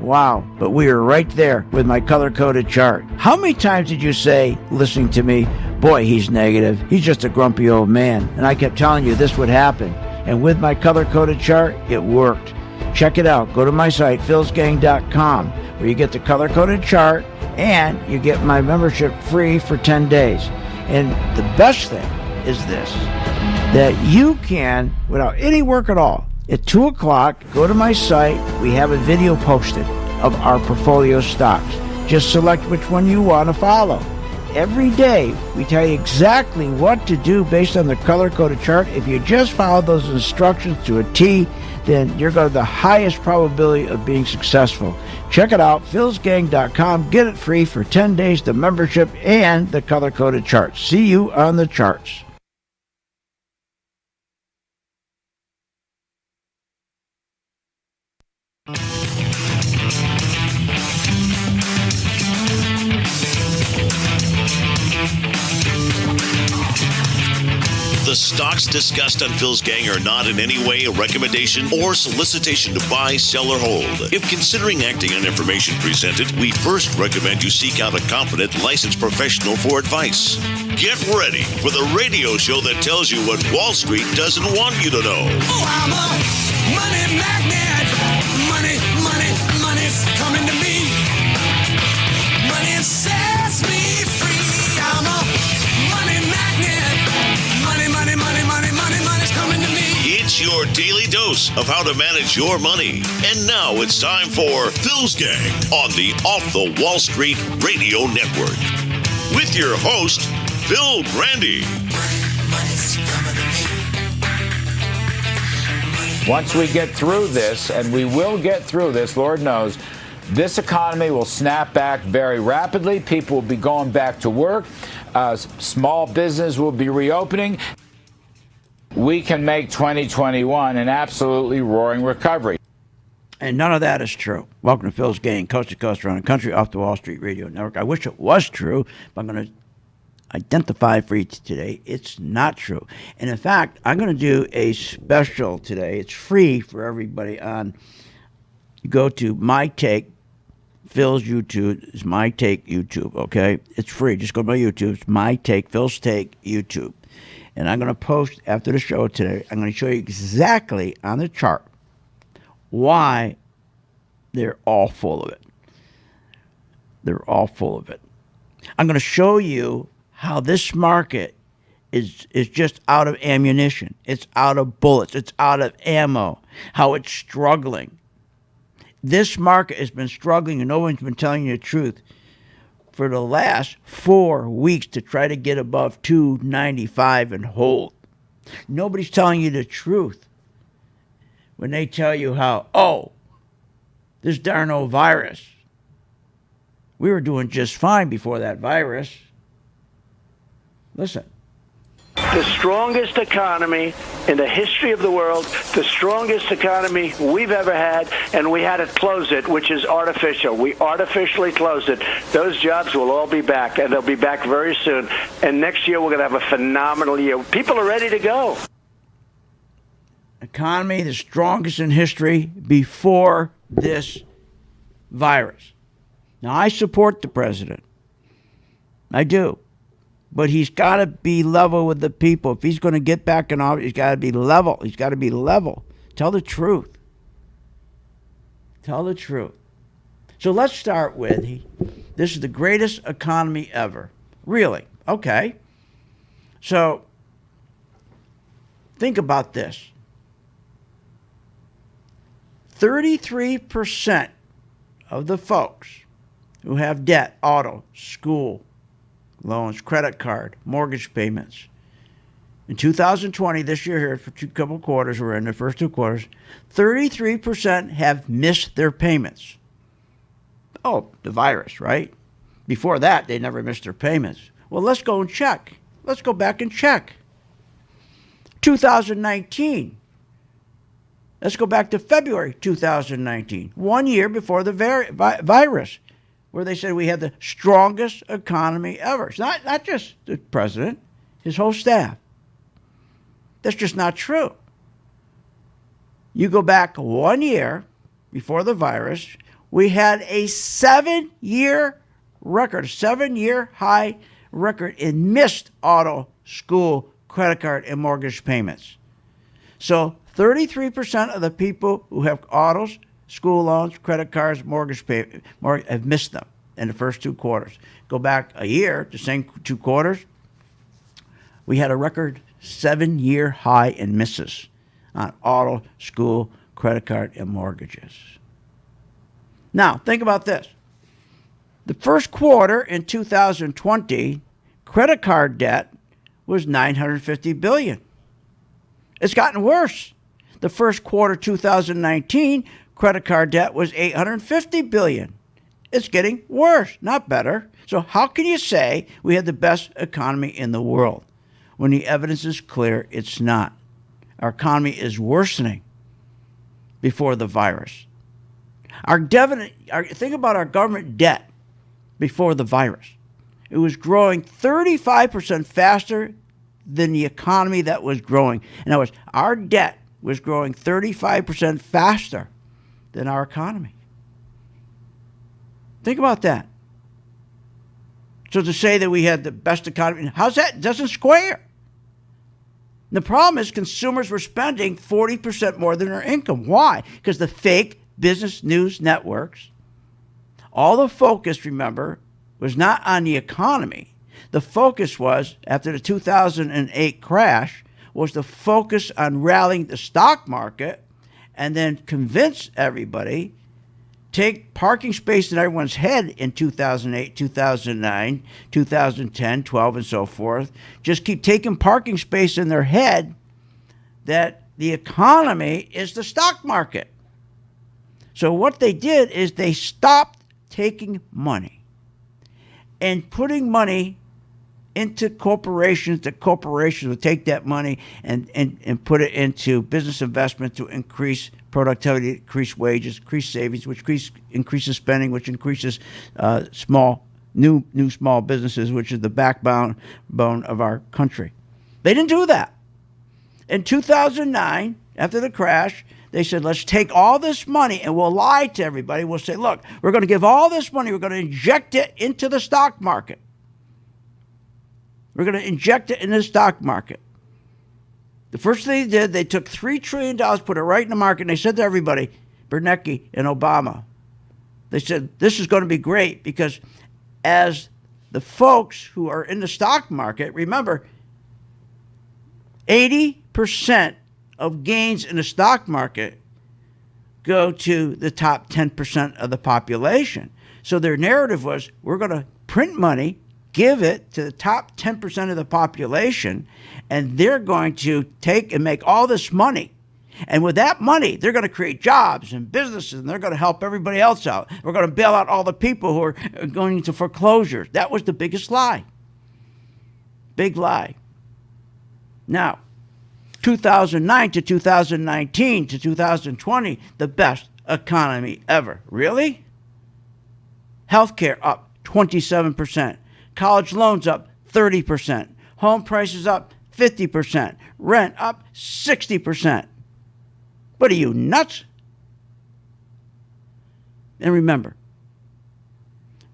Wow, but we were right there with my color-coded chart. How many times did you say, listening to me, boy, he's negative, he's just a grumpy old man? And I kept telling you this would happen. And with my color-coded chart, it worked. Check it out. Go to my site, philsgang.com, where you get the color-coded chart and you get my membership free for 10 days. And the best thing is this, that you can, without any work at all, at 2 o'clock, go to my site. We have a video posted of our portfolio stocks. Just select which one you want to follow. Every day, we tell you exactly what to do based on the color-coded chart. If you just follow those instructions to a T, then you're going to have the highest probability of being successful. Check it out, philsgang.com. Get it free for 10 days, the membership and the color-coded chart. See you on the charts. The stocks discussed on Phil's Gang are not in any way a recommendation or solicitation to buy, sell, or hold. If considering acting on information presented, we first recommend you seek out a competent, licensed professional for advice. Get ready for the radio show that tells you what Wall Street doesn't want you to know. Oh, I'm a money magnet. Money's coming to me. Money sets me free. I'm a money magnet. Money's coming to me. It's your daily dose of how to manage your money. And now it's time for Phil's Gang on the Off the Wall Street Radio Network. With your host, Phil Grandy. Money's coming to me. Once we get through this, and we will get through this, Lord knows, this economy will snap back very rapidly. People will be going back to work. Small business will be reopening. We can make 2021 an absolutely roaring recovery. And none of that is true. Welcome to Phil's Gang, coast to coast around the country, off the Wall Street Radio Network. I wish it was true, but I'm going to identify for you today. It's not true. And in fact, I'm going to do a special today. It's free for everybody on, you go to My Take, Phil's YouTube. It's My Take YouTube, okay? It's free. Just go to my YouTube. It's My Take, Phil's Take YouTube. And I'm going to post after the show today, I'm going to show you exactly on the chart why they're all full of it. They're all full of it. I'm going to show you how this market is just out of ammunition. It's out of bullets. It's out of ammo. How it's struggling. This market has been struggling and no one's been telling you the truth for the last 4 weeks to try to get above 295 and hold. Nobody's telling you the truth when they tell you how, oh, this darn old virus. We were doing just fine before that virus. Listen. The strongest economy in the history of the world, the strongest economy we've ever had, and we had to close it, which is artificial. We artificially closed it. Those jobs will all be back, and they'll be back very soon. And next year, we're going to have a phenomenal year. People are ready to go. Economy, the strongest in history before this virus. Now, I support the president. I do. But he's got to be level with the people. If he's going to get back in office, he's got to be level. He's got to be level. Tell the truth. Tell the truth. So let's start with, this is the greatest economy ever. Really? Okay. So think about this. 33% of the folks who have debt, auto, school, loans, credit card, mortgage payments. In 2020, this year here, for couple quarters, we're in the first 2 quarters, 33% have missed their payments. Oh, the virus, right? Before that, they never missed their payments. Well, let's go and check. Let's go back and check. 2019. Let's go back to February 2019, 1 year before the virus, where they said we had the strongest economy ever. It's not just the president, his whole staff. That's just not true. You go back 1 year before the virus, we had a 7-year record, 7-year high record in missed auto, school, credit card, and mortgage payments. So 33% of the people who have autos, school loans, credit cards, mortgage pay, have missed them in the first 2 quarters. Go back a year, the same 2 quarters, we had a record 7-year high in misses on auto, school, credit card, and mortgages. Now, think about this. The first quarter in 2020, credit card debt was $950 billion. It's gotten worse. The first quarter 2019, credit card debt was $850 billion. It's getting worse, not better. So how can you say we had the best economy in the world when the evidence is clear it's not? Our economy is worsening before the virus. Think about our government debt before the virus. It was growing 35% faster than the economy that was growing. In other words, our debt was growing 35% faster than our economy. Think about that. So to say that we had the best economy, how's that? It doesn't square. The problem is consumers were spending 40% more than their income. Why? Because the fake business news networks, all the focus, remember, was not on the economy. The focus was, after the 2008 crash, was the focus on rallying the stock market and then convince everybody, take parking space in everyone's head in 2008, 2009, 2010, 12, and so forth. Just keep taking parking space in their head that the economy is the stock market. So what they did is they stopped taking money and putting money into corporations. The corporations would take that money and put it into business investment to increase productivity, increase wages, increase savings, which increases spending, which increases new small businesses, which is the backbone of our country. They didn't do that. In 2009, after the crash, they said, let's take all this money and we'll lie to everybody. We'll say, look, we're going to give all this money, we're going to inject it into the stock market. We're going to inject it in the stock market. The first thing they did, they took $3 trillion, put it right in the market, and they said to everybody, Bernanke and Obama, they said, this is going to be great because as the folks who are in the stock market, remember, 80% of gains in the stock market go to the top 10% of the population. So their narrative was, we're going to print money, give it to the top 10% of the population, and they're going to take and make all this money. And with that money, they're going to create jobs and businesses, and they're going to help everybody else out. We're going to bail out all the people who are going into foreclosures. That was the biggest lie. Big lie. Now, 2009 to 2019 to 2020, the best economy ever. Really? Healthcare up 27%. College loans up 30%. Home prices up 50%. Rent up 60%. What are you, nuts? And remember,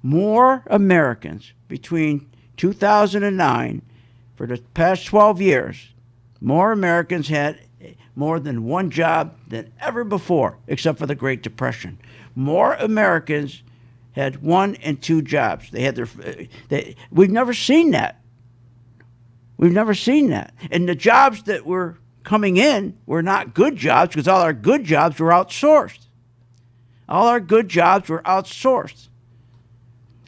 more Americans between 2009, for the past 12 years, more Americans had more than one job than ever before, except for the Great Depression. More Americans had 1 and 2 jobs. They had we've never seen that. We've never seen that. And the jobs that were coming in were not good jobs because all our good jobs were outsourced. All our good jobs were outsourced.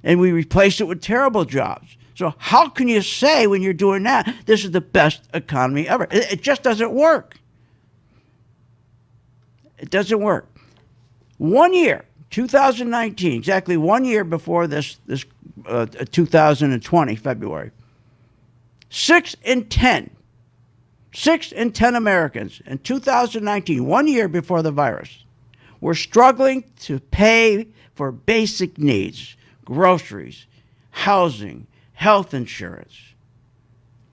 And we replaced it with terrible jobs. So how can you say when you're doing that, this is the best economy ever? It just doesn't work. It doesn't work. 1 year, 2019, exactly 1 year before this 2020, February, 6 in 10 Americans in 2019, 1 year before the virus, were struggling to pay for basic needs, groceries, housing, health insurance.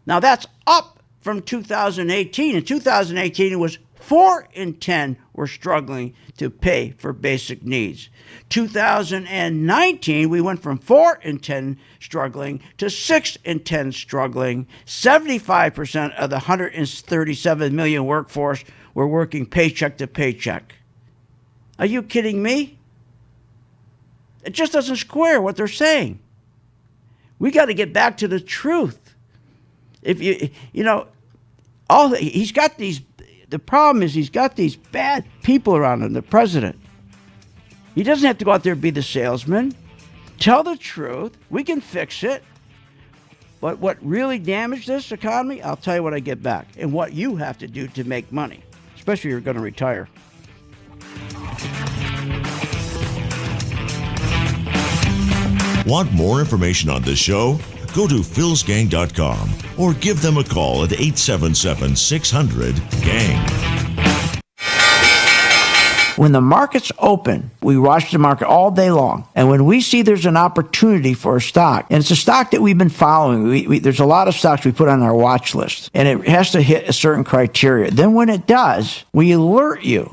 Now that's up from 2018. In 2018, it was 4 in 10 were struggling to pay for basic needs. 2019, we went from 4 in 10 struggling to 6 in 10 struggling. 75% of the 137 million workforce were working paycheck to paycheck. Are you kidding me? It just doesn't square what they're saying. We got to get back to the truth. If he's got these. The problem is he's got these bad people around him, the president. He doesn't have to go out there and be the salesman. Tell the truth. We can fix it. But what really damaged this economy, I'll tell you when I get back, and what you have to do to make money, especially if you're going to retire. Want more information on this show? Go to philsgang.com or give them a call at 877-600-GANG. When the market's open, we watch the market all day long. And when we see there's an opportunity for a stock, and it's a stock that we've been following, there's a lot of stocks we put on our watch list, and it has to hit a certain criteria. Then when it does, we alert you.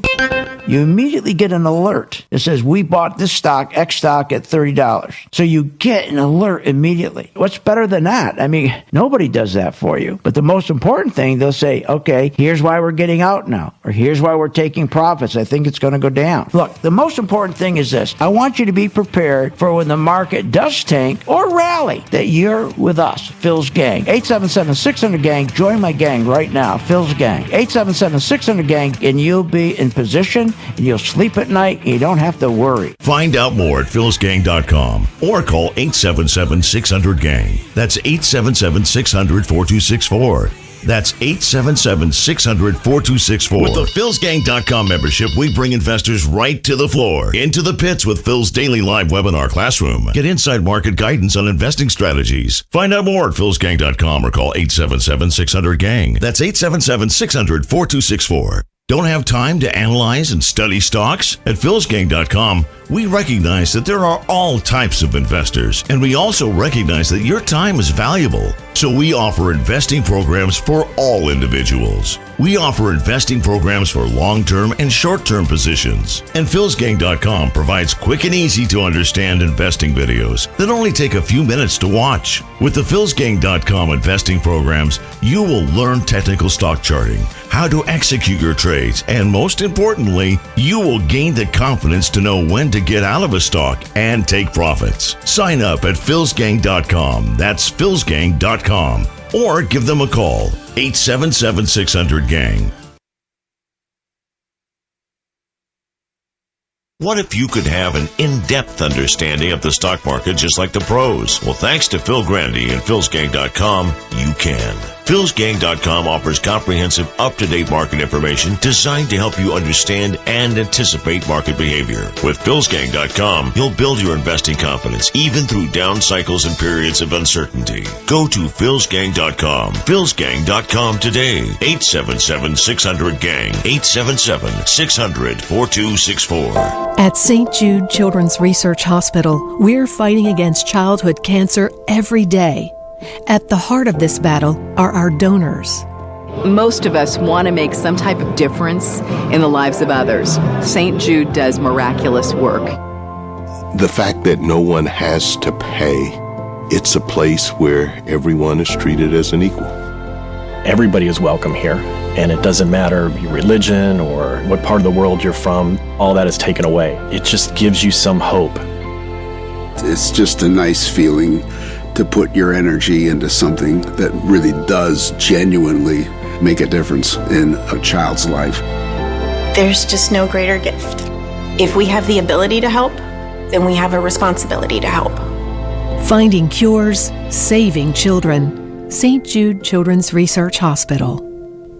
You immediately get an alert that says, we bought this stock, X stock, at $30. So you get an alert immediately. What's better than that? I mean, nobody does that for you. But the most important thing, they'll say, okay, here's why we're getting out now, or here's why we're taking profits. I think it's going to go down. Look, the most important thing is this. I want you to be prepared for when the market does tank or rally, that you're with us, Phil's Gang. 877-600-GANG. Join my gang right now, Phil's Gang. 877-600-GANG, and you'll be in position, and you'll sleep at night, and you don't have to worry. Find out more at philsgang.com or call 877-600-GANG. That's 877-600-4264. That's 877-600-4264. With the philsgang.com membership, we bring investors right to the floor, into the pits with Phil's daily live webinar classroom. Get inside market guidance on investing strategies. Find out more at philsgang.com or call 877-600-GANG. That's 877-600-4264. Don't have time to analyze and study stocks? At philsgang.com, we recognize that there are all types of investors, and we also recognize that your time is valuable. So we offer investing programs for all individuals. We offer investing programs for long-term and short-term positions. And philsgang.com provides quick and easy to understand investing videos that only take a few minutes to watch. With the philsgang.com investing programs, you will learn technical stock charting, how to execute your trades, and most importantly, you will gain the confidence to know when to get out of a stock and take profits. Sign up at philsgang.com. That's philsgang.com. Or give them a call, 877-600-GANG. What if you could have an in-depth understanding of the stock market just like the pros? Well, thanks to Phil Grandy and philsgang.com, you can. philsgang.com offers comprehensive, up-to-date market information designed to help you understand and anticipate market behavior. With philsgang.com, you'll build your investing confidence even through down cycles and periods of uncertainty. Go to philsgang.com. philsgang.com today. 877-600-GANG. 877-600-4264. At St. Jude Children's Research Hospital, we're fighting against childhood cancer every day. At the heart of this battle are our donors. Most of us want to make some type of difference in the lives of others. St. Jude does miraculous work. The fact that no one has to pay, it's a place where everyone is treated as an equal. Everybody is welcome here, and it doesn't matter your religion or what part of the world you're from, all that is taken away. It just gives you some hope. It's just a nice feeling to put your energy into something that really does genuinely make a difference in a child's life. There's just no greater gift. If we have the ability to help, then we have a responsibility to help. Finding cures, saving children. St. Jude Children's Research Hospital.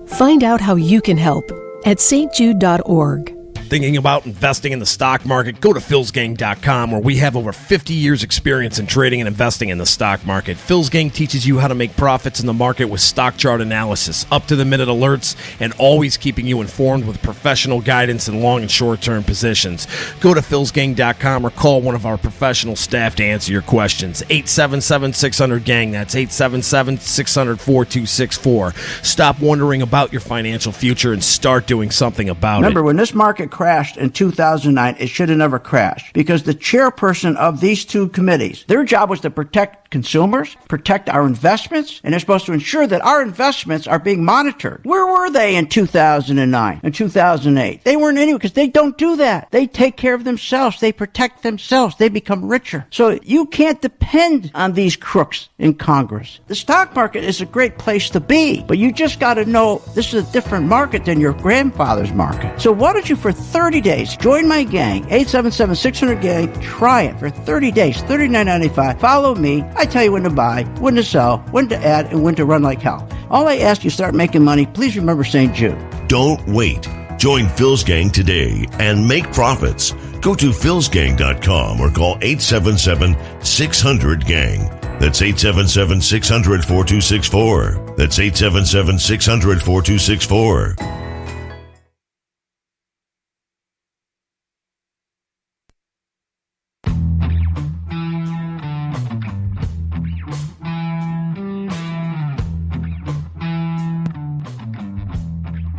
Find out how you can help at stjude.org. thinking about investing in the stock market, go to philsgang.com, where we have over 50 years experience in trading and investing in the stock market. Phil's Gang teaches you how to make profits in the market with stock chart analysis, up-to-the-minute alerts, and always keeping you informed with professional guidance in long and short-term positions. Go to philsgang.com or call one of our professional staff to answer your questions. 877-600-GANG. That's 877-600-4264. Stop wondering about your financial future and start doing something about Remember, it. when this market crashed in 2009, it should have never crashed because the chairperson of these two committees, their job was to protect consumers, protect our investments, and they're supposed to ensure that our investments are being monitored. Where were they in 2009 and 2008? They weren't anywhere because they don't do that. They take care of themselves. They protect themselves. They become richer. So you can't depend on these crooks in Congress. The stock market is a great place to be, but you just got to know this is a different market than your grandfather's market. So why don't you, for 30 days, join my gang, 877-600-GANG, try it for 30 days, $39.95. Follow me. I tell you when to buy, when to sell, when to add, and when to run like hell. All I ask you, start making money. Please remember St. Jude. Don't wait. Join Phil's Gang today and make profits. Go to philsgang.com or call 877-600-GANG. That's 877-600-4264. That's 877-600-4264.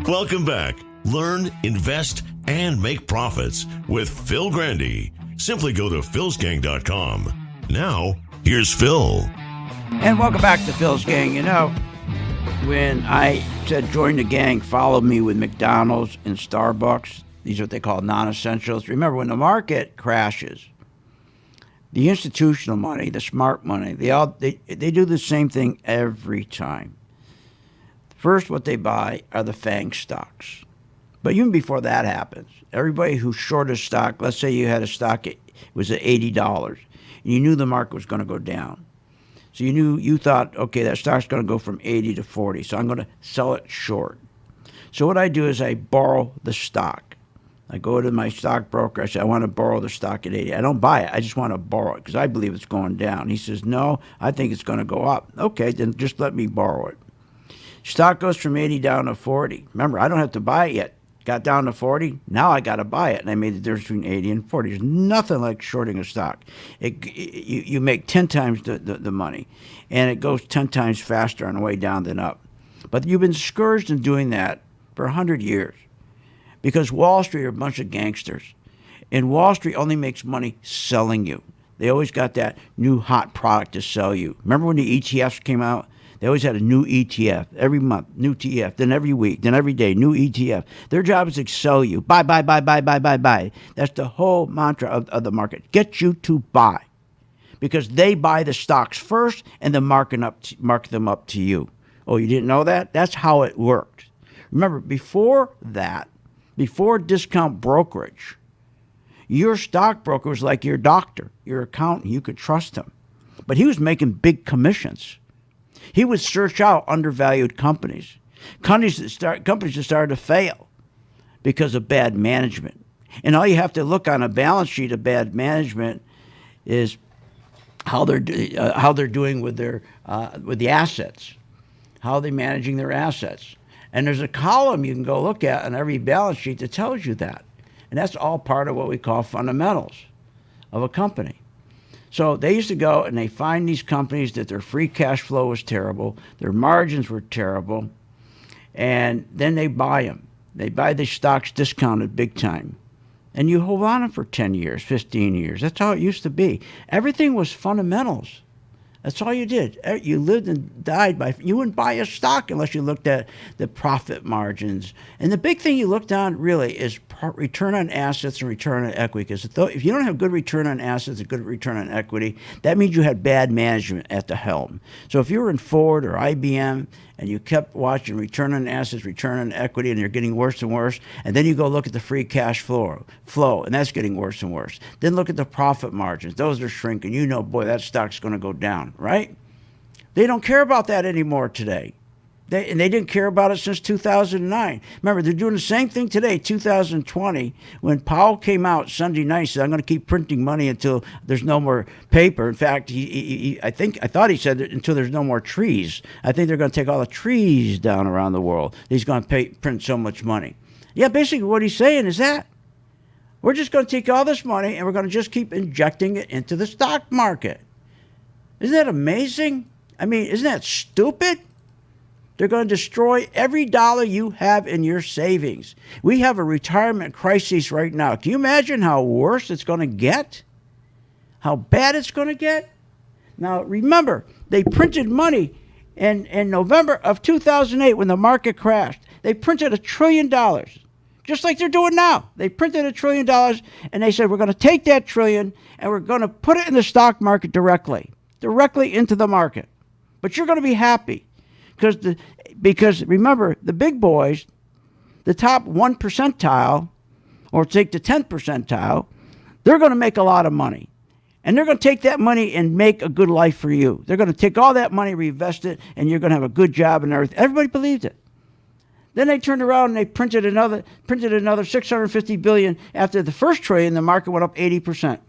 Welcome back. Learn, invest, and make profits with Phil Grandy. Simply go to philsgang.com. Now, here's Phil. And welcome back to Phil's Gang. You know, when I said join the gang, follow me with McDonald's and Starbucks, these are what they call non-essentials. Remember, when the market crashes, the institutional money, the smart money, they do the same thing every time. First, what they buy are the FANG stocks. But even before that happens, everybody who shorted stock, let's say you had a stock, it was at $80, and you knew the market was going to go down. So you thought, okay, that stock's going to go from 80 to 40, so I'm going to sell it short. So what I do is I borrow the stock. I go to my stockbroker, I say, I want to borrow the stock at 80. I don't buy it, I just want to borrow it because I believe it's going down. He says, no, I think it's going to go up. Okay, then just let me borrow it. Stock goes from 80 down to 40. Remember, I don't have to buy it yet. Got down to 40, now I got to buy it. And I made the difference between 80 and 40. There's nothing like shorting a stock. You make 10 times the money, and it goes 10 times faster on the way down than up. But you've been discouraged in doing that for 100 years because Wall Street are a bunch of gangsters. And Wall Street only makes money selling you. They always got that new hot product to sell you. Remember when the ETFs came out? They always had a new ETF every month, new ETF, then every week, then every day, new ETF. Their job is to sell you. Buy, buy, buy, buy, buy, buy, buy. That's the whole mantra of the market. Get you to buy. Because they buy the stocks first and then mark them up to you. Oh, you didn't know that? That's how it worked. Remember, before that, before discount brokerage, your stockbroker was like your doctor, your accountant. You could trust him. But he was making big commissions. He would search out undervalued companies, companies that started to fail because of bad management. And all you have to look on a balance sheet of bad management is how they're doing with the assets, how are they managing their assets. And there's a column you can go look at on every balance sheet that tells you that. And that's all part of what we call fundamentals of a company. So they used to go and they find these companies that their free cash flow was terrible, their margins were terrible, and then they buy them. They buy the stocks discounted big time. And you hold on them for 10 years, 15 years. That's how it used to be. Everything was fundamentals. That's all you did. You lived and died by, you wouldn't buy a stock unless you looked at the profit margins. And the big thing you looked on really is return on assets and return on equity. Because if you don't have good return on assets and good return on equity, that means you had bad management at the helm. So if you were in Ford or IBM and you kept watching return on assets, return on equity, and you're getting worse and worse, and then you go look at the free cash flow, and that's getting worse and worse. Then look at the profit margins. Those are shrinking. You know, boy, that stock's going to go down, right? They don't care about that anymore today. They didn't care about it since 2009. Remember, they're doing the same thing today, 2020, when Powell came out Sunday night and said, I'm going to keep printing money until there's no more paper. In fact, I thought he said that until there's no more trees. I think they're going to take all the trees down around the world. He's going to print so much money. Yeah, basically what he's saying is that we're just going to take all this money and we're going to just keep injecting it into the stock market. Isn't that amazing? I mean, isn't that stupid? They're going to destroy every dollar you have in your savings. We have a retirement crisis right now. Can you imagine how worse it's going to get? How bad it's going to get? Now, remember, they printed money in November of 2008 when the market crashed. They printed $1 trillion, just like they're doing now. They printed $1 trillion, and they said, we're going to take that trillion, and we're going to put it in the stock market directly into the market. But you're going to be happy. Because remember, the big boys, the top 1 percentile, or take the 10th percentile, they're going to make a lot of money. And they're going to take that money and make a good life for you. They're going to take all that money, reinvest it, and you're going to have a good job and everything. Everybody believed it. Then they turned around and they printed another $650 billion. After the first trillion, the market went up 80%.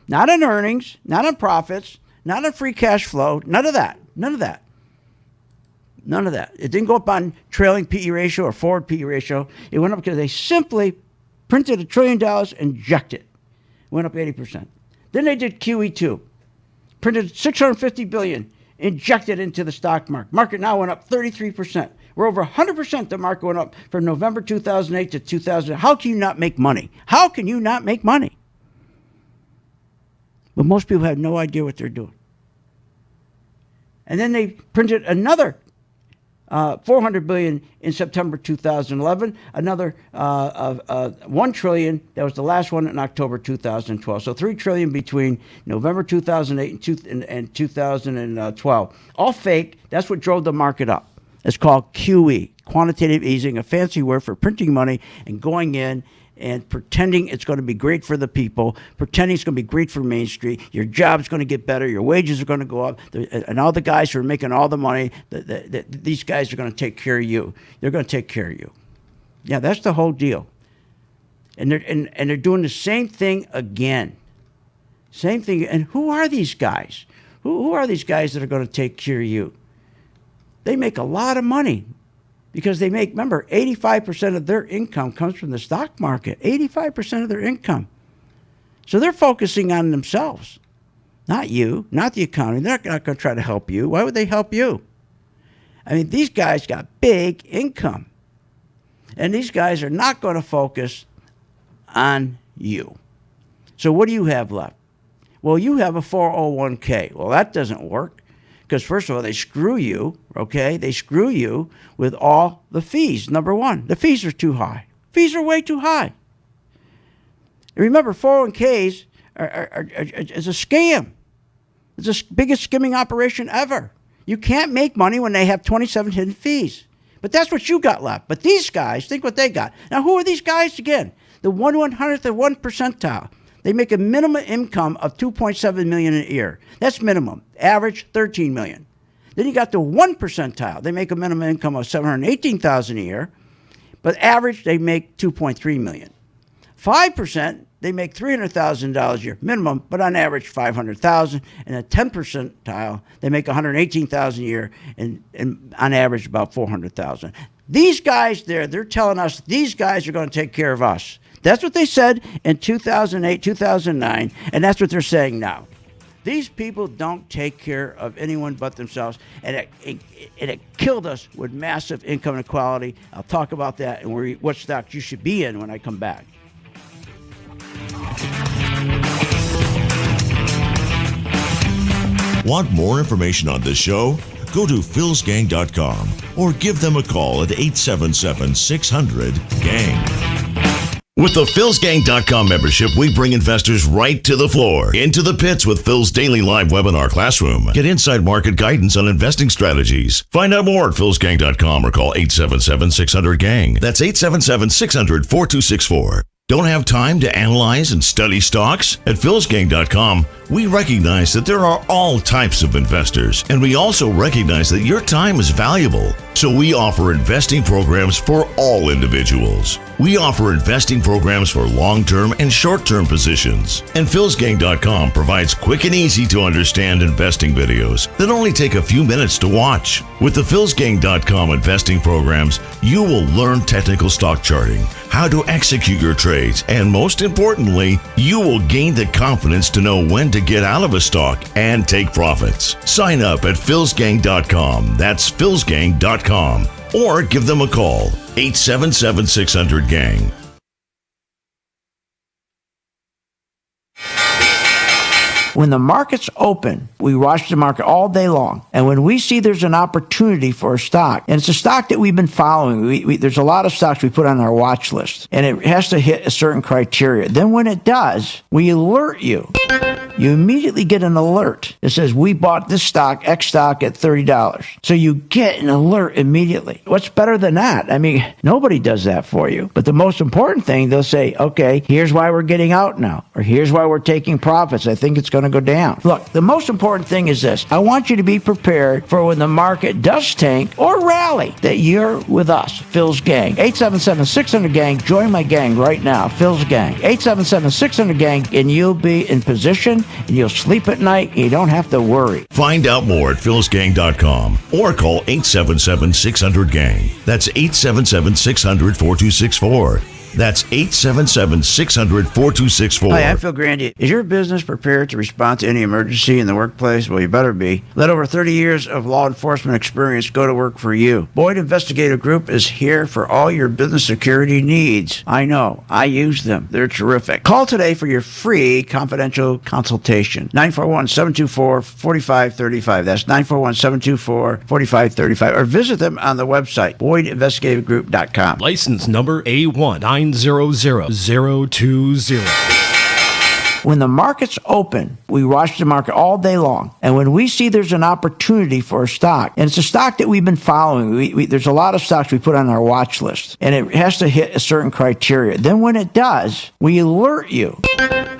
Not in earnings, not in profits, not in free cash flow, none of that. It didn't go up on trailing PE ratio or forward PE ratio. It went up because they simply printed $1 trillion, injected it. Went up 80%. Then they did QE2. Printed $650 billion, injected into the stock market. Market now went up 33%. We're over 100% the market went up from November 2008 to 2000. How can you not make money? How can you not make money? But most people have no idea what they're doing. And then they printed another $400 billion in September 2011, another $1 trillion. That was the last one in October 2012. So $3 trillion between November 2008 and 2012. All fake. That's what drove the market up. It's called QE, quantitative easing, a fancy word for printing money and going in and pretending it's going to be great for the people, pretending it's going to be great for Main Street. Your job's going to get better. Your wages are going to go up. And all the guys who are making all the money, these guys are going to take care of you. They're going to take care of you. Yeah, that's the whole deal. And they're doing the same thing again. Same thing. And who are these guys? Who are these guys that are going to take care of you? They make a lot of money. Because they make, remember, 85% of their income comes from the stock market. 85% of their income. So they're focusing on themselves. Not you, not the economy. They're not going to try to help you. Why would they help you? I mean, these guys got big income. And these guys are not going to focus on you. So what do you have left? Well, you have a 401k. Well, that doesn't work. Because first of all, they screw you, okay? They screw you with all the fees. Number one, the fees are too high. Fees are way too high. And remember, 401ks is a scam. It's the biggest skimming operation ever. You can't make money when they have 27 hidden fees. But that's what you got left. But these guys, think what they got. Now, who are these guys again? The 1/100th of 1 percentile. They make a minimum income of $2.7 million a year. That's minimum. Average, $13 million. Then you got the 1 percentile. They make a minimum income of $718,000 a year, but average they make $2.3 million. 5%, they make $300,000 a year minimum, but on average $500,000. And a 10 percentile, they make $118,000 a year, and on average about $400,000. These guys they're telling us these guys are going to take care of us. That's what they said in 2008, 2009, and that's what they're saying now. These people don't take care of anyone but themselves, and it killed us with massive income inequality. I'll talk about that and what stocks you should be in when I come back. Want more information on this show? Go to philsgang.com or give them a call at 877-600-GANG. With the philsgang.com membership, we bring investors right to the floor, into the pits with Phil's daily live webinar classroom. Get inside market guidance on investing strategies. Find out more at philsgang.com or call 877-600-GANG. That's 877-600-4264. Don't have time to analyze and study stocks? At philsgang.com, We recognize that there are all types of investors, and we also recognize that your time is valuable. So we offer investing programs for all individuals. We offer investing programs for long-term and short-term positions. And philsgang.com provides quick and easy to understand investing videos that only take a few minutes to watch. With the philsgang.com investing programs, you will learn technical stock charting, how to execute your trades, and most importantly, you will gain the confidence to know when to get out of a stock and take profits. Sign up at philsgang.com. That's philsgang.com. Or give them a call, 877-600-GANG. When the market's open, we watch the market all day long. And when we see there's an opportunity for a stock, and it's a stock that we've been following, there's a lot of stocks we put on our watch list, and it has to hit a certain criteria. Then when it does, we alert you. You immediately get an alert that says, we bought this stock, X stock, at $30. So you get an alert immediately. What's better than that? I mean, nobody does that for you. But the most important thing, they'll say, okay, here's why we're getting out now, or here's why we're taking profits. I think it's going to go down. Look, the most important thing is this. I want you to be prepared for when the market does tank or rally, that you're with us, Phil's Gang. 877-600-GANG. Join my gang right now, Phil's Gang. 877-600-GANG, and you'll be in position, and you'll sleep at night, and you don't have to worry. Find out more at philsgang.com or call 877-600-GANG. That's 877-600-4264. That's 877-600-4264. Hi, I'm Phil Grandy. Is your business prepared to respond to any emergency in the workplace? Well, you better be. Let over 30 years of law enforcement experience go to work for you. Boyd Investigative Group is here for all your business security needs. I know. I use them. They're terrific. Call today for your free confidential consultation. 941-724-4535. That's 941-724-4535. Or visit them on the website, BoydInvestigativegroup.com. License number A1 90020. When the market's open, we watch the market all day long. And when we see there's an opportunity for a stock, and it's a stock that we've been following, there's a lot of stocks we put on our watch list, and it has to hit a certain criteria. Then when it does, we alert you.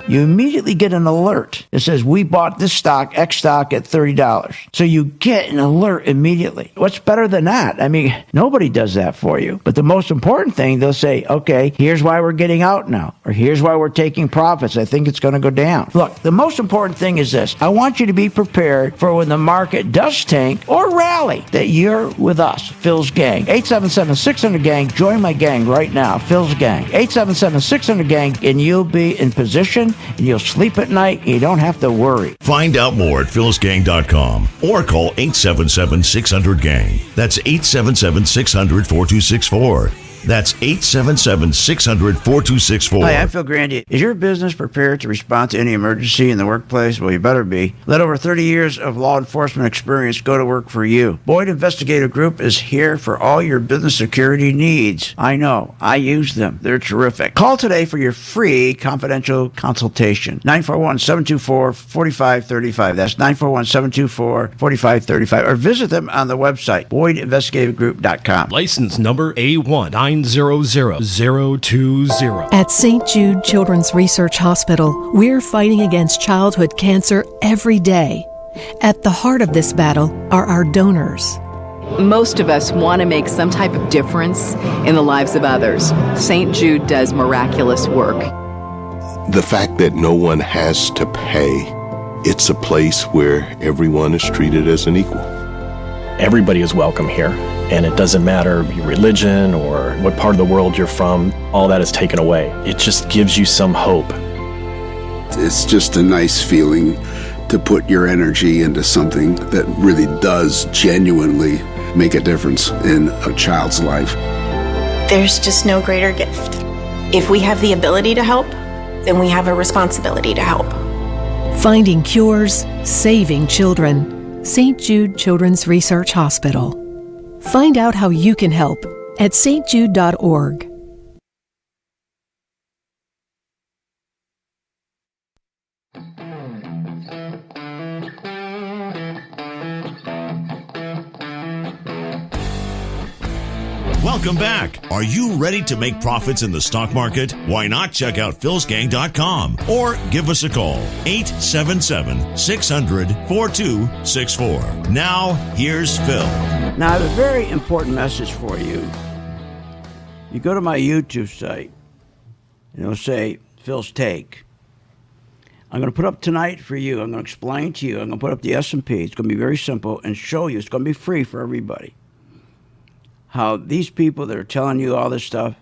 You immediately get an alert that says, we bought this stock, X stock, at $30. So you get an alert immediately. What's better than that? I mean, nobody does that for you. But the most important thing, they'll say, okay, here's why we're getting out now, or here's why we're taking profits. I think it's going to go down. Look, the most important thing is this. I want you to be prepared for when the market does tank or rally, that you're with us, Phil's Gang. 877-600-GANG. Join my gang right now, Phil's Gang. 877-600-GANG, and you'll be in position, and you'll sleep at night, and you don't have to worry. Find out more at philsgang.com or call 877-600-GANG. That's 877-600-4264. That's 877-600-4264. Hi, I'm Phil Grandy. Is your business prepared to respond to any emergency in the workplace? Well, you better be. Let over 30 years of law enforcement experience go to work for you. Boyd Investigative Group is here for all your business security needs. I know. I use them. They're terrific. Call today for your free confidential consultation. 941-724-4535. That's 941-724-4535. Or visit them on the website, BoydInvestigativegroup.com. License number A1 90020. At St. Jude Children's Research Hospital, we're fighting against childhood cancer every day. At the heart of this battle are our donors. Most of us want to make some type of difference in the lives of others. St. Jude does miraculous work. The fact that no one has to pay, it's a place where everyone is treated as an equal. Everybody is welcome here, and it doesn't matter your religion or what part of the world you're from. All that is taken away. It just gives you some hope. It's just a nice feeling to put your energy into something that really does genuinely make a difference in a child's life. There's just no greater gift. If we have the ability to help, then we have a responsibility to help. Finding cures, saving children. St. Jude Children's Research Hospital. Find out how you can help at stjude.org. Welcome back. Are you ready to make profits in the stock market? Why not check out philsgang.com or give us a call, 877-600-4264. Now, here's Phil. Now, I have a very important message for you. You go to my YouTube site, and it'll say Phil's Take. I'm going to put up tonight for you. I'm going to explain to you. I'm going to put up the S&P. It's going to be very simple and show you. It's going to be free for everybody. How these people that are telling you all this stuff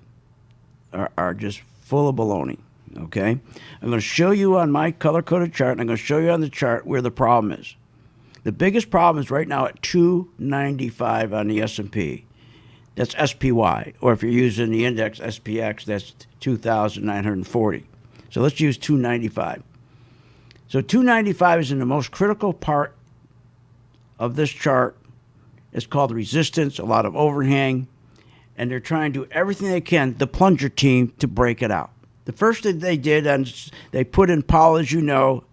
are just full of baloney, okay? I'm going to show you on my color-coded chart, and I'm going to show you on the chart where the problem is. The biggest problem is right now at 295 on the S&P. That's SPY, or if you're using the index SPX, that's 2,940. So let's use 295. So 295 is in the most critical part of this chart. It's called resistance, a lot of overhang, and they're trying to do everything they can, the plunger team, to break it out. The first thing they did, and they put in Powell, as you know,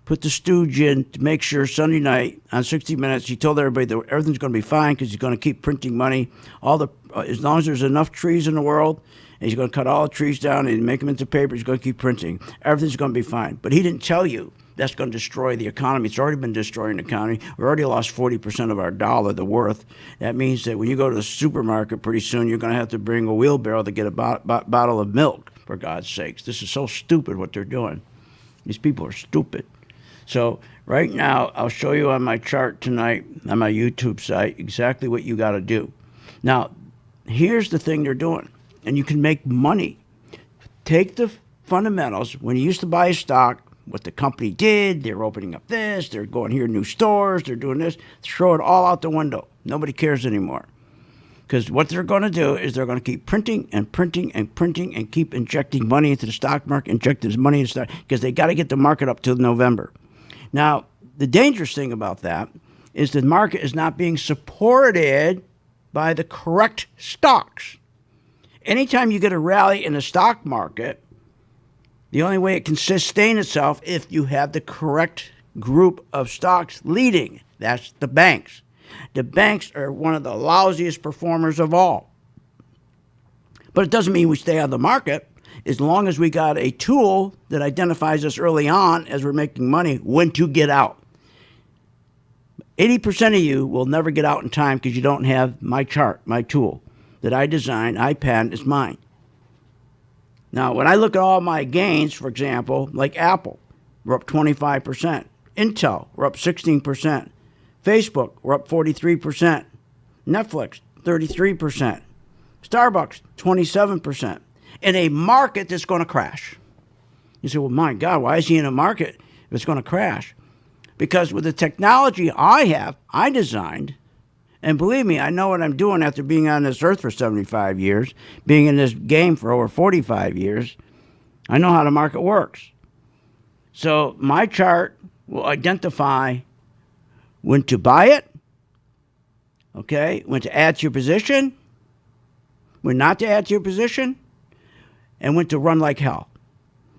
put the stooge in to make sure Sunday night on 60 Minutes, he told everybody that everything's going to be fine because he's going to keep printing money. As long as there's enough trees in the world, and he's going to cut all the trees down and make them into paper, he's going to keep printing. Everything's going to be fine. But he didn't tell you that's going to destroy the economy. It's already been destroying the economy. We already lost 40% of our dollar, the worth. That means that when you go to the supermarket pretty soon, you're going to have to bring a wheelbarrow to get a bottle of milk, for God's sakes. This is so stupid what they're doing. These people are stupid. So right now, I'll show you on my chart tonight, on my YouTube site, exactly what you got to do. Now, here's the thing they're doing, and you can make money. Take the fundamentals. When you used to buy a stock, what the company did, they're opening up this, they're going here, new stores, they're doing this, throw it all out the window. Nobody cares anymore. Because what they're going to do is they're going to keep printing and printing and printing and keep injecting money into the stock market, injecting money into the stock, because they got to get the market up till November. Now, the dangerous thing about that is the market is not being supported by the correct stocks. Anytime you get a rally in the stock market, the only way it can sustain itself if you have the correct group of stocks leading. That's the banks. The banks are one of the lousiest performers of all. But it doesn't mean we stay on the market. As long as we got a tool that identifies us early on as we're making money, when to get out. 80% of you will never get out in time because you don't have my chart, my tool that I designed, I patent, is mine. Now, when I look at all my gains, for example, like Apple, we're up 25%. Intel, we're up 16%. Facebook, we're up 43%. Netflix, 33%. Starbucks, 27%. In a market that's going to crash. You say, well, my God, why is he in a market if it's going to crash? Because with the technology I designed, and believe me, I know what I'm doing after being on this earth for 75 years, being in this game for over 45 years. I know how the market works. So my chart will identify when to buy it, okay, when to add to your position, when not to add to your position, and when to run like hell.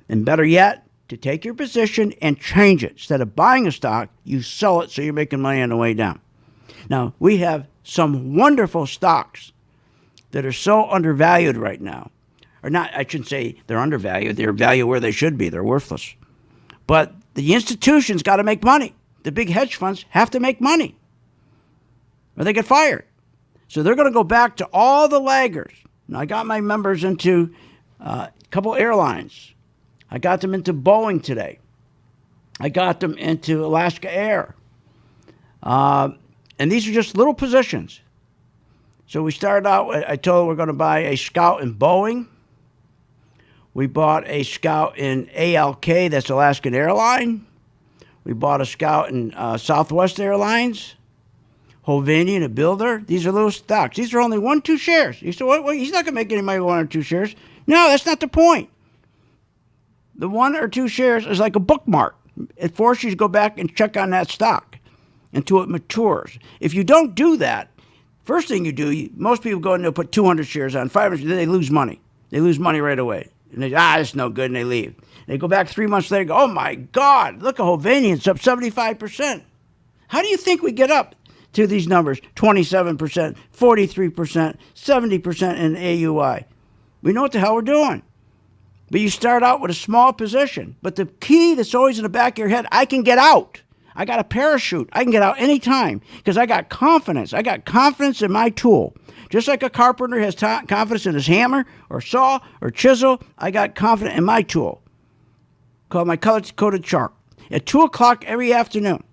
And better yet, to take your position and change it. Instead of buying a stock, you sell it so you're making money on the way down. Now, we have some wonderful stocks that are so undervalued right now. Or not, I shouldn't say they're undervalued. They're valued where they should be. They're worthless. But the institutions got to make money. The big hedge funds have to make money, or they get fired. So they're going to go back to all the laggards. Now, I got my members into a couple airlines. I got them into Boeing today. I got them into Alaska Air. And these are just little positions. So we started out, I told them we're going to buy a Scout in Boeing. We bought a Scout in ALK, that's Alaskan Airline. We bought a Scout in Southwest Airlines. Hovanian, a builder. These are little stocks. These are only 1-2 shares. You say, what? He's not going to make any money with 1 or 2 shares. No, that's not the point. The 1 or 2 shares is like a bookmark. It forces you to go back and check on that stock until it matures. If you don't do that, first thing you do, most people go in and put 200 shares on, 500, then they lose money. They lose money right away. And they say, it's no good, and they leave. They go back 3 months later and go, oh my God, look at Hovanian, it's up 75%. How do you think we get up to these numbers, 27%, 43%, 70% in AUI. We know what the hell we're doing. But you start out with a small position. But the key that's always in the back of your head, I can get out. I got a parachute. I can get out anytime because I got confidence. I got confidence in my tool. Just like a carpenter has confidence in his hammer or saw or chisel, I got confidence in my tool called my color-coded chart. At 2 o'clock every afternoon,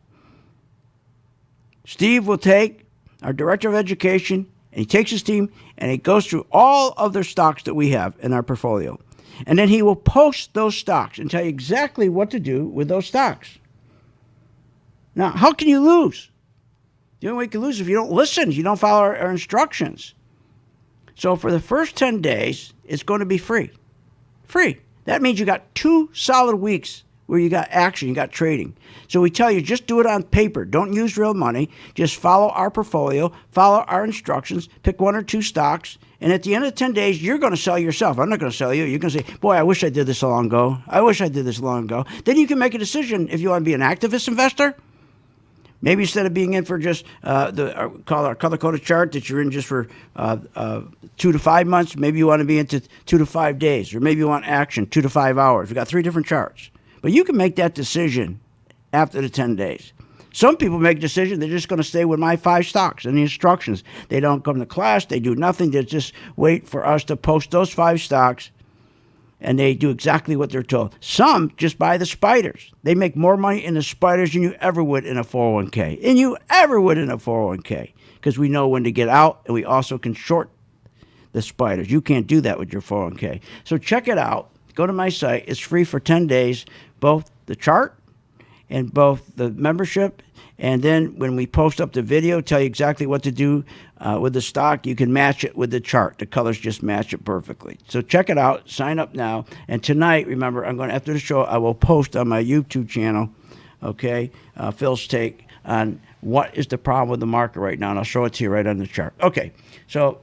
Steve will take our director of education, and he takes his team, and he goes through all of their stocks that we have in our portfolio. And then he will post those stocks and tell you exactly what to do with those stocks. Now, how can you lose? The only way you can lose is if you don't listen, you don't follow our instructions. So for the first 10 days, it's going to be free. Free. That means you got 2 solid weeks where you got action, you got trading. So we tell you, just do it on paper. Don't use real money. Just follow our portfolio, follow our instructions, pick 1 or 2 stocks, and at the end of 10 days, you're going to sell yourself. I'm not going to sell you. You're going to say, boy, I wish I did this long ago. I wish I did this long ago. Then you can make a decision if you want to be an activist investor. Maybe instead of being in for just call our color-coded chart that you're in just for 2 to 5 months, maybe you want to be into 2 to 5 days, or maybe you want action 2 to 5 hours. We've got 3 different charts. But you can make that decision after the 10 days. Some people make a decision, they're just going to stay with my 5 stocks and the instructions. They don't come to class, they do nothing, they just wait for us to post those 5 stocks, and they do exactly what they're told. Some just buy the spiders. They make more money in the spiders than you ever would in a 401k. And you ever would in a 401k. Because we know when to get out, and we also can short the spiders. You can't do that with your 401k. So check it out. Go to my site. It's free for 10 days, both the chart and both the membership. And then when we post up the video, tell you exactly what to do with the stock. You can match it with the chart. The colors just match it perfectly. So check it out. Sign up now. And tonight, remember, I'm going to, after the show, I will post on my YouTube channel, okay, Phil's take on what is the problem with the market right now. And I'll show it to you right on the chart. Okay, so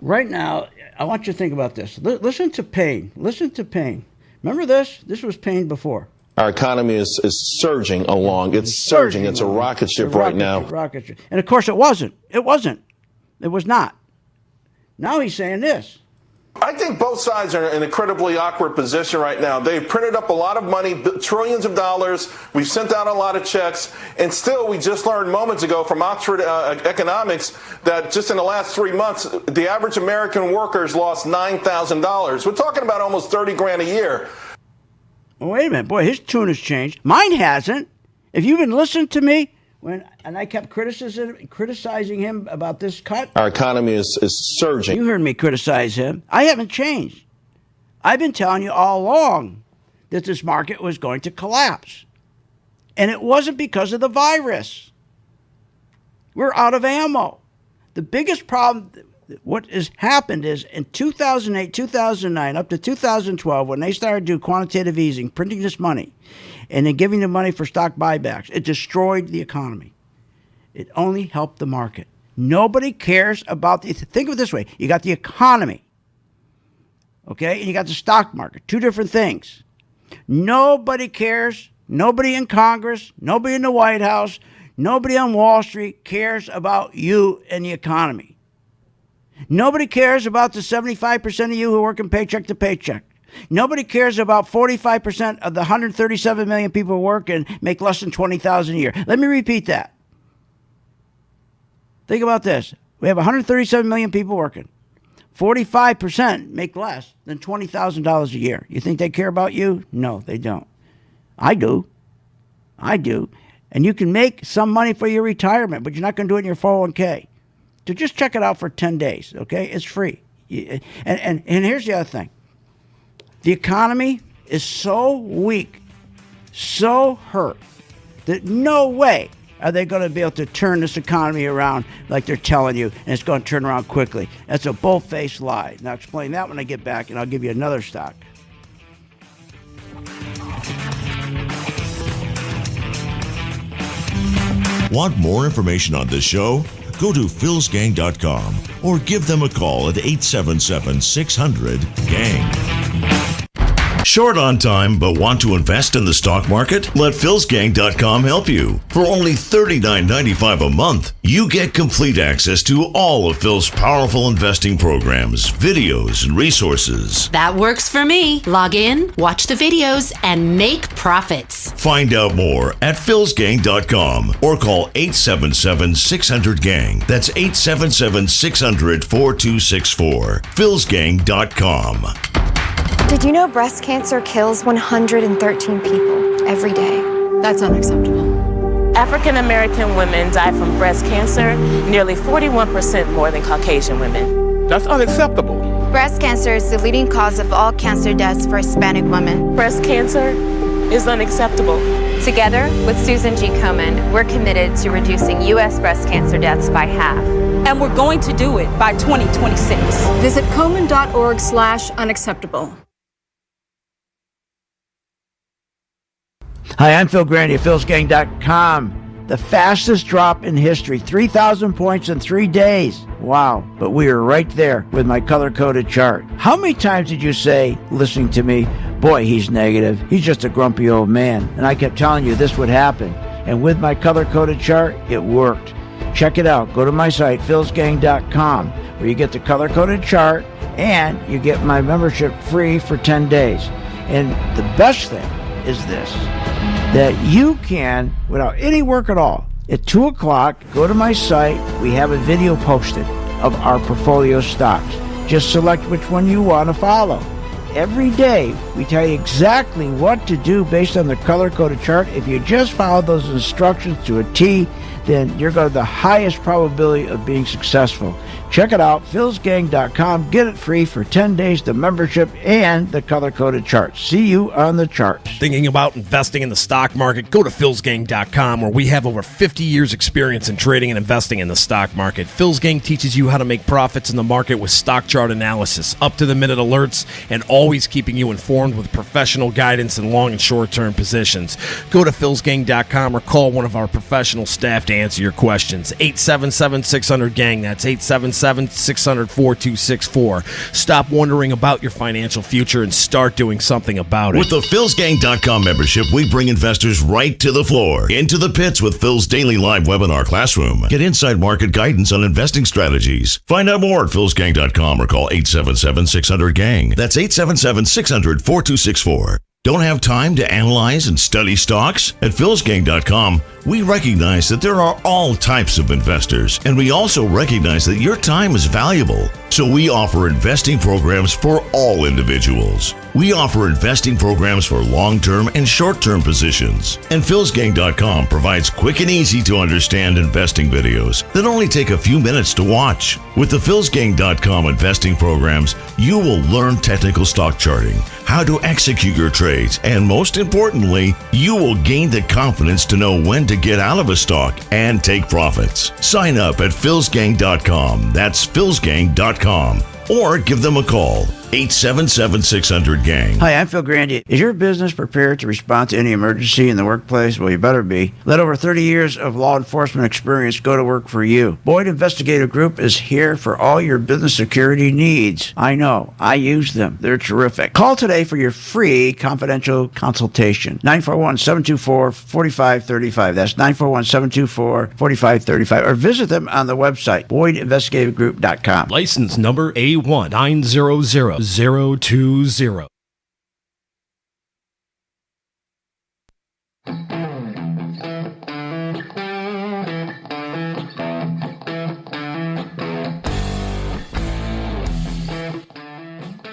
right now, I want you to think about this. Listen to pain. Listen to pain. Remember this? This was pain before. Our economy is surging along. It's surging. It's a rocket ship right now. Rocket ship. And, of course, it wasn't. It wasn't. It was not. Now he's saying this. I think both sides are in an incredibly awkward position right now. They've printed up a lot of money, trillions of dollars. We've sent out a lot of checks. And still, we just learned moments ago from Oxford Economics that just in the last 3 months, the average American worker's lost $9,000. We're talking about almost $30,000 a year. Well, wait a minute. Boy, his tune has changed. Mine hasn't. If you've been listening to me, and I kept criticizing him about this cut. Our economy is surging. You heard me criticize him. I haven't changed. I've been telling you all along that this market was going to collapse. And it wasn't because of the virus. We're out of ammo. The biggest problem, what has happened is in 2008, 2009, up to 2012, when they started to do quantitative easing, printing this money, and then giving the money for stock buybacks, it destroyed the economy. It only helped the market. Nobody cares about think of it this way. You got the economy, okay, and you got the stock market, 2 different things. Nobody cares. Nobody in Congress, nobody in the White House, nobody on Wall Street cares about you and the economy. Nobody cares about the 75% of you who are working paycheck to paycheck. Nobody cares about 45% of the 137 million people who work and make less than $20,000 a year. Let me repeat that. Think about this. We have 137 million people working. 45% make less than $20,000 a year. You think they care about you? No, they don't. I do. I do. And you can make some money for your retirement, but you're not going to do it in your 401k. So just check it out for 10 days, okay? It's free. And here's the other thing. The economy is so weak, so hurt, that no way are they going to be able to turn this economy around like they're telling you, and it's going to turn around quickly. That's a bull-faced lie. And I'll explain that when I get back, and I'll give you another stock. Want more information on this show? Go to philsgang.com or give them a call at 877-600-GANG. Short on time but want to invest in the stock market? Let philsgang.com help you. For only $39.95 a month, you get complete access to all of Phil's powerful investing programs, videos, and resources. That works for me. Log in, watch the videos, and make profits. Find out more at philsgang.com or call 877-600-GANG. That's 877-600-4264. philsgang.com. Did you know breast cancer kills 113 people every day? That's unacceptable. African American women die from breast cancer nearly 41% more than Caucasian women. That's unacceptable. Breast cancer is the leading cause of all cancer deaths for Hispanic women. Breast cancer is unacceptable. Together with Susan G. Komen, we're committed to reducing U.S. breast cancer deaths by half. And we're going to do it by 2026. Visit Komen.org/unacceptable. Hi, I'm Phil Grandy at philsgang.com. The fastest drop in history, 3,000 points in 3 days. Wow, but we are right there with my color-coded chart. How many times did you say, listening to me, boy, he's negative, he's just a grumpy old man? And I kept telling you this would happen. And with my color-coded chart, it worked. Check it out. Go to my site, philsgang.com, where you get the color-coded chart and you get my membership free for 10 days. And the best thing is this, that you can, without any work at all, at 2 o'clock, go to my site. We have a video posted of our portfolio stocks. Just select which one you want to follow. Every day, we tell you exactly what to do based on the color-coded chart. If you just follow those instructions to a T, then you're going to have the highest probability of being successful. Check it out, philsgang.com. Get it free for 10 days, the membership and the color-coded chart. See you on the charts. Thinking about investing in the stock market? Go to philsgang.com, where we have over 50 years experience in trading and investing in the stock market. Phil's Gang teaches you how to make profits in the market with stock chart analysis, up-to-the-minute alerts, and always keeping you informed with professional guidance in long and short-term positions. Go to philsgang.com or call one of our professional staff to answer your questions. 877-600-GANG. That's 877-600-4264. Stop wondering about your financial future and start doing something about it. With the philsgang.com membership, we bring investors right to the floor, into the pits with Phil's daily live webinar classroom. Get inside market guidance on investing strategies. Find out more at philsgang.com or call 877-600-GANG. That's 877-600-4264. Don't have time to analyze and study stocks? At philsgang.com, we recognize that there are all types of investors, and we also recognize that your time is valuable. So we offer investing programs for all individuals. We offer investing programs for long-term and short-term positions. And philsgang.com provides quick and easy to understand investing videos that only take a few minutes to watch. With the philsgang.com investing programs, you will learn technical stock charting, how to execute your trades, and most importantly, you will gain the confidence to know when to get out of a stock and take profits. Sign up at philsgang.com. That's philsgang.com. Or give them a call, 877-600-GANG. Hi, I'm Phil Grandy. Is your business prepared to respond to any emergency in the workplace? Well, you better be. Let over 30 years of law enforcement experience go to work for you. Boyd Investigative Group is here for all your business security needs. I know. I use them. They're terrific. Call today for your free confidential consultation. 941-724-4535. That's 941-724-4535. Or visit them on the website, BoydInvestigativeGroup.com. License number A1900020.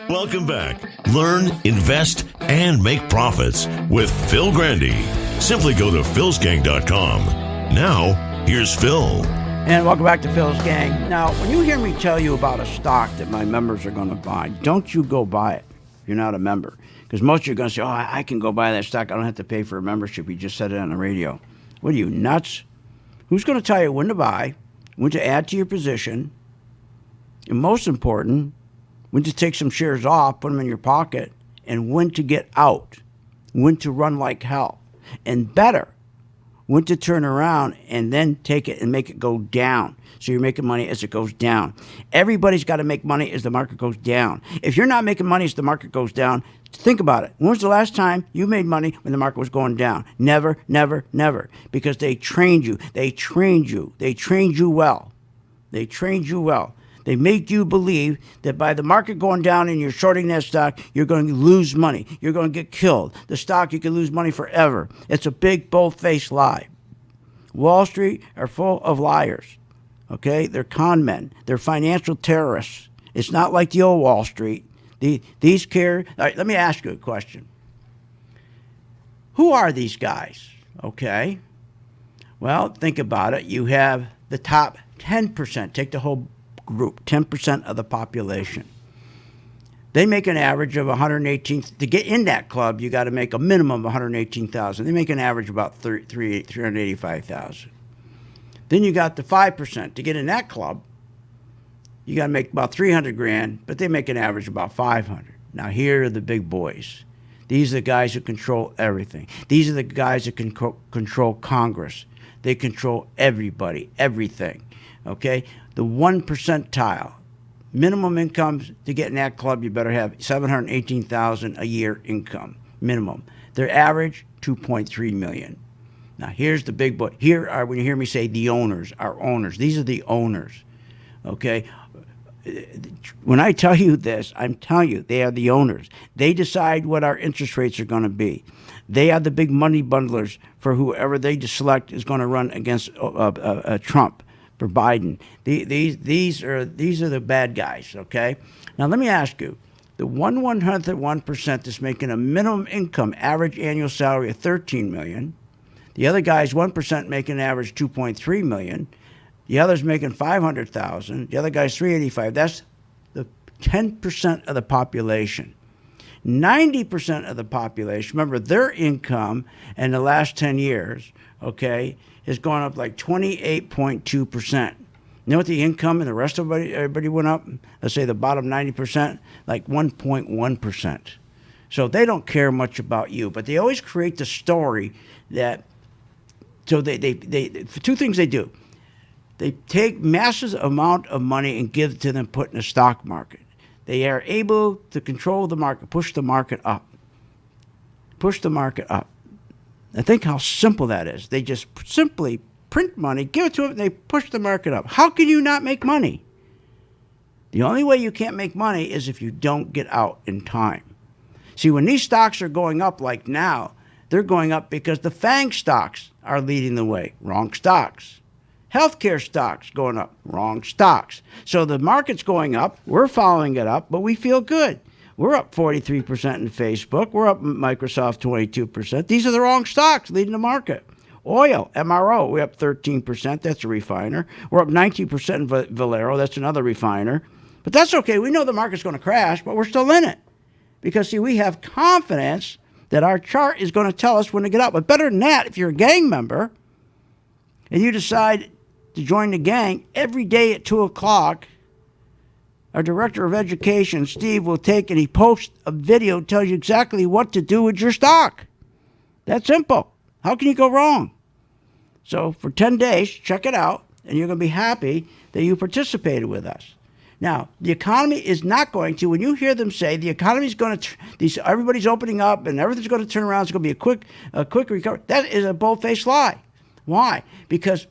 Welcome back. Learn, invest, and make profits with Phil Grandy. Simply go to philsgang.com. Now, here's Phil. And welcome back to Phil's Gang. Now, when you hear me tell you about a stock that my members are going to buy, don't you go buy it. You're not a member. Because most of you are going to say, oh, I can go buy that stock. I don't have to pay for a membership. You just said it on the radio. What are you, nuts? Who's going to tell you when to buy, when to add to your position, and most important, when to take some shares off, put them in your pocket, and when to get out, when to run like hell, and better, when to turn around and then take it and make it go down. So you're making money as it goes down. Everybody's got to make money as the market goes down. If you're not making money as the market goes down, Think about it. When was the last time you made money when the market was going down? Never, never, never. Because they trained you. They trained you. They trained you well. They trained you well. They make you believe that by the market going down and you're shorting that stock, you're going to lose money. You're going to get killed. The stock, you can lose money forever. It's a big, bold-faced lie. Wall Street are full of liars. Okay? They're con men. They're financial terrorists. It's not like the old Wall Street. These care. All right, let me ask you a question. Who are these guys? Okay. Well, think about it. You have the top 10%. Take the whole group, 10% of the population. They make an average of 118. To get in that club, you got to make a minimum of 118,000. They make an average of about 385,000. Then you got the 5%. To get in that club, you got to make about 300 grand, but they make an average of about 500. Now, here are the big boys. These are the guys who control everything. These are the guys that control Congress. They control everybody, everything. Okay? The 1 percentile. Minimum income to get in that club, you better have $718,000 a year income, minimum. Their average, $2.3 million. Now, here's the big boy. Here are, when you hear me say the owners, our owners. These are the owners. Okay? When I tell you this, I'm telling you, they are the owners. They decide what our interest rates are going to be. They are the big money bundlers for whoever they select is going to run against Trump, for Biden. These are the bad guys, okay? Now, let me ask you, the 1/100% that's making a minimum income average annual salary of $13 million, the other guy's 1% making an average $2.3 million, the other's making $500,000. The other guy's $385,000. That's the 10% of the population. 90% of the population, remember, their income in the last 10 years, okay, has gone up like 28.2%. You know what the income and the rest of everybody went up? Let's say the bottom 90%, like 1.1%. So they don't care much about you, but they always create the story that. So they two things they do. They take massive amount of money and give it to them, put in the stock market. They are able to control the market, push the market up. Push the market up. Now think how simple that is. They just simply print money, give it to them, and they push the market up. How can you not make money? The only way you can't make money is if you don't get out in time. See, when these stocks are going up like now, they're going up because the FANG stocks are leading the way. Wrong stocks. Healthcare stocks going up. Wrong stocks. So the market's going up. We're following it up, but we feel good. We're up 43% in Facebook. We're up Microsoft 22%. These are the wrong stocks leading the market. Oil, MRO, we're up 13%. That's a refiner. We're up 19% in Valero. That's another refiner. But that's okay. We know the market's going to crash, but we're still in it. Because, see, we have confidence that our chart is going to tell us when to get out. But better than that, if you're a gang member and you decide to join the gang, every day at 2 o'clock, our director of education, Steve, will take and he posts a video, tells you exactly what to do with your stock. That's simple. How can you go wrong? So for 10 days, check it out, and you're going to be happy that you participated with us. Now, the economy is not going to, when you hear them say the economy is going to, everybody's opening up and everything's going to turn around, it's going to be a quick recovery, that is a bold-faced lie. Why? Because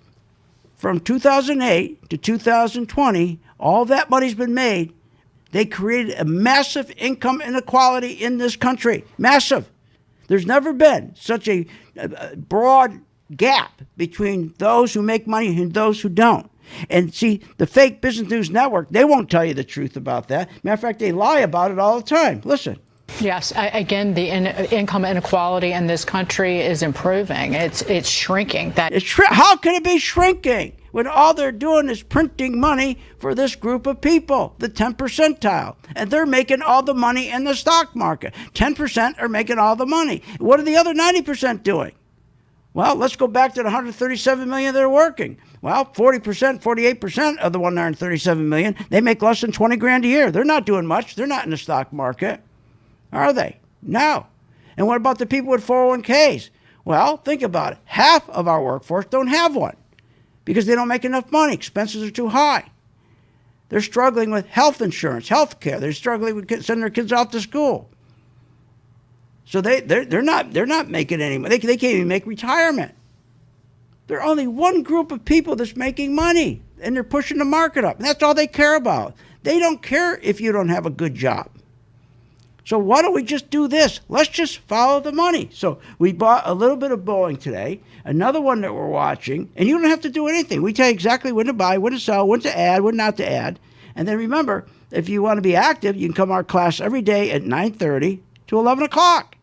from 2008 to 2020, all that money's been made. They created a massive income inequality in this country. Massive. There's never been such a broad gap between those who make money and those who don't. And see, the fake Business News Network, they won't tell you the truth about that. Matter of fact, they lie about it all the time. Listen. Yes, again, the income inequality in this country is improving. It's shrinking. How can it be shrinking when all they're doing is printing money for this group of people, the 10 percentile, and they're making all the money in the stock market? 10% are making all the money. What are the other 90% doing? Well, let's go back to the 137 million that are working. Well, 40%, 48% of the 137 million, they make less than 20 grand a year. They're not doing much. They're not in the stock market. Are they? No. And what about the people with 401ks? Well, think about it. Half of our workforce don't have one because they don't make enough money. Expenses are too high. They're struggling with health insurance, health care. They're struggling with sending their kids off to school. So they're not making any money. They can't even make retirement. There are only one group of people that's making money, and they're pushing the market up. And that's all they care about. They don't care if you don't have a good job. So why don't we just do this? Let's just follow the money. So we bought a little bit of Boeing today, another one that we're watching, and you don't have to do anything. We tell you exactly when to buy, when to sell, when to add, when not to add. And then remember, if you want to be active, you can come to our class every day at 9:30 to 11 o'clock.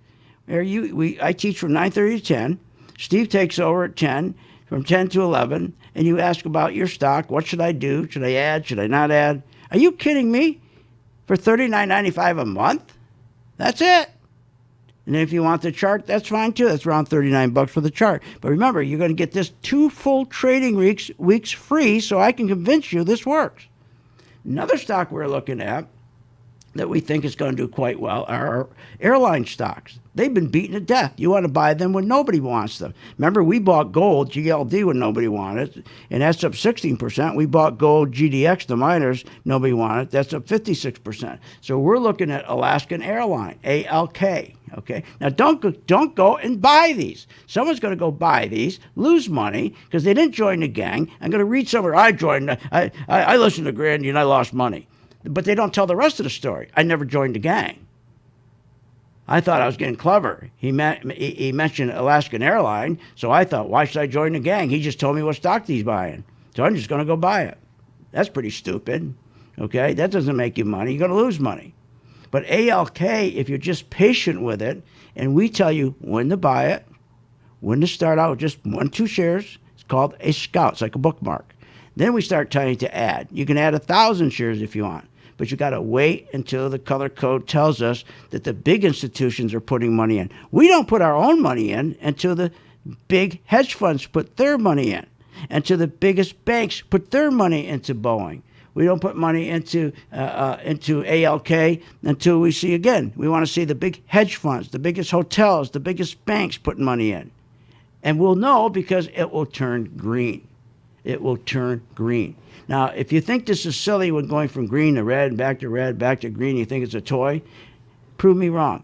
I teach from 9:30 to 10. Steve takes over at 10, from 10 to 11, and you ask about your stock. What should I do? Should I add? Should I not add? Are you kidding me? For $39.95 a month? That's it. And if you want the chart, that's fine too. That's around $39 for the chart. But remember, you're going to get this 2 full trading weeks free, so I can convince you this works. Another stock we're looking at that we think is going to do quite well are our airline stocks. They've been beaten to death. You want to buy them when nobody wants them. Remember, we bought gold, GLD, when nobody wanted it, and that's up 16%. We bought gold, GDX, the miners, nobody wanted it. That's up 56%. So we're looking at Alaskan Airline, ALK. Okay. Now don't go and buy these. Someone's going to go buy these, lose money because they didn't join the gang. I'm going to read somewhere I joined. I listened to Grandy and I lost money. But they don't tell the rest of the story. I never joined the gang. I thought I was getting clever. He mentioned Alaskan Airline, so I thought, why should I join the gang? He just told me what stock he's buying. So I'm just going to go buy it. That's pretty stupid. Okay? That doesn't make you money. You're going to lose money. But ALK, if you're just patient with it, and we tell you when to buy it, when to start out with just 1-2 shares, it's called a scout. It's like a bookmark. Then we start telling you to add. You can add 1,000 shares if you want. But you got to wait until the color code tells us that the big institutions are putting money in. We don't put our own money in until the big hedge funds put their money in, until the biggest banks put their money into Boeing. We don't put money into ALK until we see, again, we want to see the big hedge funds, the biggest hotels, the biggest banks putting money in. And we'll know because it will turn green. It will turn green. Now, if you think this is silly when going from green to red, back to green, you think it's a toy, prove me wrong.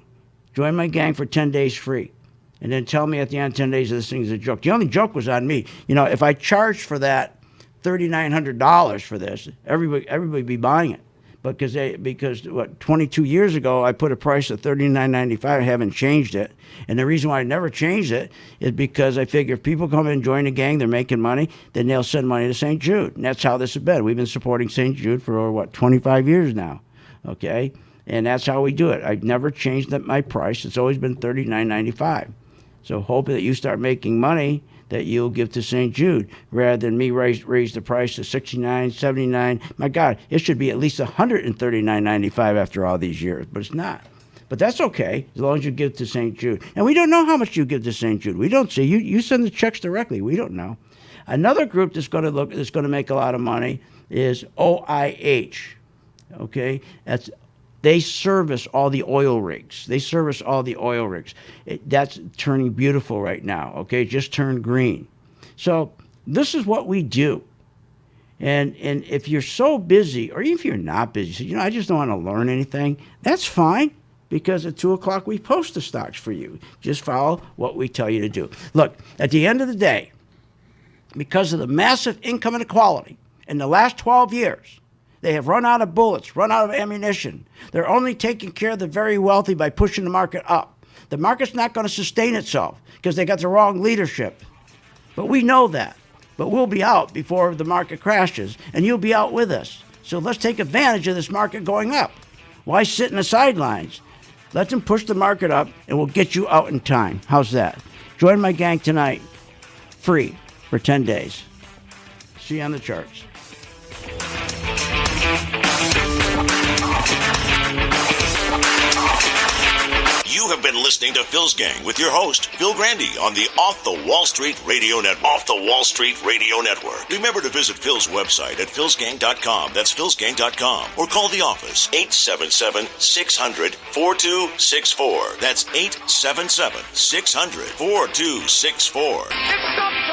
Join my gang for 10 days free. And then tell me at the end of 10 days this thing is a joke. The only joke was on me. You know, if I charged for that $3,900 for this, everybody would be buying it. Because 22 years ago, I put a price of $39.95. I haven't changed it. And the reason why I never changed it is because I figure if people come in and join the gang, they're making money, then they'll send money to St. Jude. And that's how this has been. We've been supporting St. Jude for over, 25 years now. Okay? And that's how we do it. I've never changed my price. It's always been $39.95. So hoping that you start making money that you'll give to St. Jude rather than me raise the price to $69, $79. My God, it should be at least $139.95 after all these years, but it's not. But that's okay as long as you give to St. Jude. And we don't know how much you give to St. Jude. We don't see. You send the checks directly. We don't know. Another group that's going to make a lot of money is OIH. Okay, they service all the oil rigs. That's turning beautiful right now, okay? Just turned green. So this is what we do. And if you're so busy, or even if you're not busy, I just don't want to learn anything, that's fine, because at 2 o'clock we post the stocks for you. Just follow what we tell you to do. Look, at the end of the day, because of the massive income inequality in the last 12 years, they have run out of bullets, run out of ammunition. They're only taking care of the very wealthy by pushing the market up. The market's not going to sustain itself because they got the wrong leadership. But we know that. But we'll be out before the market crashes, and you'll be out with us. So let's take advantage of this market going up. Why sit in the sidelines? Let them push the market up, and we'll get you out in time. How's that? Join my gang tonight, free, for 10 days. See you on the charts. You have been listening to Phil's Gang with your host, Phil Grandy, on the Off the Wall Street Radio Network. Remember to visit Phil's website at philsgang.com. That's philsgang.com. Or call the office, 877-600-4264. That's 877-600-4264.